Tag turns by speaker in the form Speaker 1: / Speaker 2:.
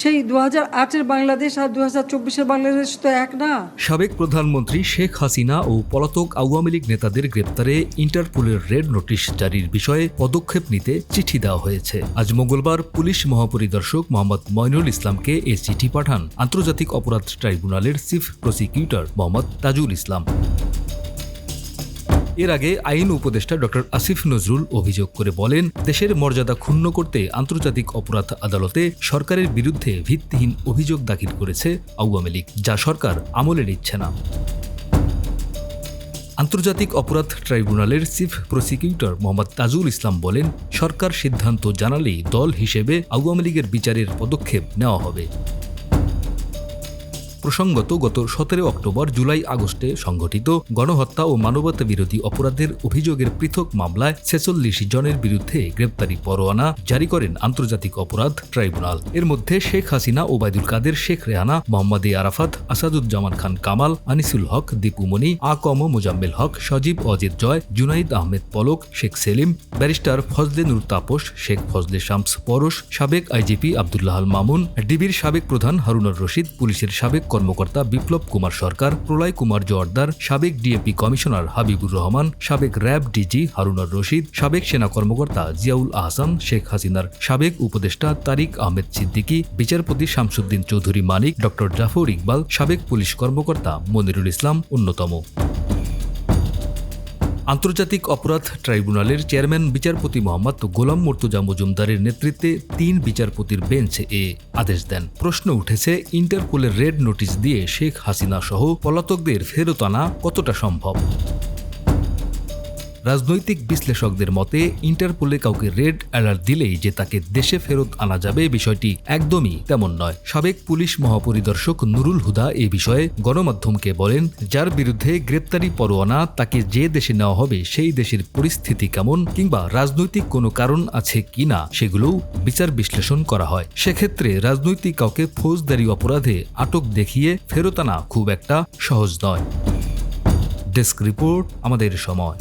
Speaker 1: সেই 2008-এর বাংলাদেশ আর 2024-এর বাংলাদেশ তো এক না।
Speaker 2: সাবেক প্রধানমন্ত্রী শেখ হাসিনা ও পলাতক আওয়ামী লীগ নেতাদের গ্রেপ্তারে ইন্টারপোলের রেড নোটিশ জারির বিষয়ে পদক্ষেপ নিতে চিঠি দেওয়া হয়েছে। আজ মঙ্গলবার পুলিশ মহাপরিদর্শক মোহাম্মদ মইনুল ইসলামকে এ চিঠি পাঠান আন্তর্জাতিক অপরাধ ট্রাইব্যুনালের চিফ প্রসিকিউটর মোহাম্মদ তাজুল ইসলাম। এর আগে আইন উপদেষ্টা ডক্টর আসিফ নজরুল অভিযোগ করে বলেন, দেশের মর্যাদা ক্ষুণ্ণ করতে আন্তর্জাতিক অপরাধ আদালতে সরকারের বিরুদ্ধে ভিত্তিহীন অভিযোগ দাখিল করেছে আওয়ামী লীগ, যা সরকার আমলে নিচ্ছে না। আন্তর্জাতিক অপরাধ ট্রাইব্যুনালের চিফ প্রসিকিউটর মোহাম্মদ তাজুল ইসলাম বলেন, সরকার সিদ্ধান্ত জানালেই দল হিসেবে আওয়ামী লীগের বিচারের পদক্ষেপ নেওয়া হবে। প্রসঙ্গত, গত 17 অক্টোবর জুলাই আগস্টে সংঘটিত গণহত্যা ও মানবতা বিরোধী অপরাধের অভিযোগের পৃথক মামলায় 46 জনের বিরুদ্ধে গ্রেপ্তারি পরোয়ানা জারি করেন আন্তর্জাতিক অপরাধ ট্রাইব্যুনাল। এর মধ্যে শেখ হাসিনা, ওবায়দুল কাদের, শেখ রেহানা, মোহাম্মদ আরাফাত, আসাদুজ্জামান খান কামাল, আনিসুল হক, দীপুমণি, আকম মোজাম্মেল হক, সজীব অজিত জয়, জুনাইদ আহমেদ পলক, শেখ সেলিম, ব্যারিস্টার ফজলে নূর তাপস, শেখ ফজলে শামস পরশ, সাবেক আইজিপি আব্দুল্লাহ আল মামুন, ডিবির সাবেক প্রধান হারুনুর রশিদ, পুলিশের সাবেক কর্মকর্তা বিপ্লব কুমার সরকার, প্রলয় কুমার জোয়ারদার, সাবেক ডিএপি কমিশনার হাবিবুর রহমান, সাবেক র্যাব ডিজি হারুনুর রশিদ, সাবেক সেনা কর্মকর্তা জিয়াউল আহসান, শেখ হাসিনার সাবেক উপদেষ্টা তারিক আহমেদ সিদ্দিকী, বিচারপতি শামসুদ্দিন চৌধুরী মানিক, ডক্টর জাফর ইকবাল, সাবেক পুলিশ কর্মকর্তা মনিরুল ইসলাম অন্যতম। আন্তর্জাতিক অপরাধ ট্রাইব্যুনালের চেয়ারম্যান বিচারপতি মোহাম্মদ গোলাম মুর্তজা মজুমদারের নেতৃত্বে 3 বিচারপতির বেঞ্চ এ আদেশ দেন। প্রশ্ন উঠেছে, ইন্টারপোলের রেড নোটিশ দিয়ে শেখ হাসিনা সহ পলাতকদের ফেরত আনা কতটা সম্ভব? রাজনৈতিক বিশ্লেষকদের মতে, ইন্টারপোলে কাউকে রেড অ্যালার্ট দিলেই যে তাকে দেশে ফেরত আনা যাবে, বিষয়টি একদমই তেমন নয়। সাবেক পুলিশ মহাপরিদর্শক নুরুল হুদা এ বিষয়ে গণমাধ্যমকে বলেন, যার বিরুদ্ধে গ্রেপ্তারি পরোয়ানা, তাকে যে দেশে নেওয়া হবে সেই দেশের পরিস্থিতি কেমন কিংবা রাজনৈতিক কোনো কারণ আছে কিনা সেগুলোও বিচার বিশ্লেষণ করা হয়। সেক্ষেত্রে রাজনৈতিক কাউকে ফৌজদারি অপরাধে আটক দেখিয়ে ফেরত আনা খুব একটা সহজ নয়। ডেস্ক রিপোর্ট, আমাদের সময়।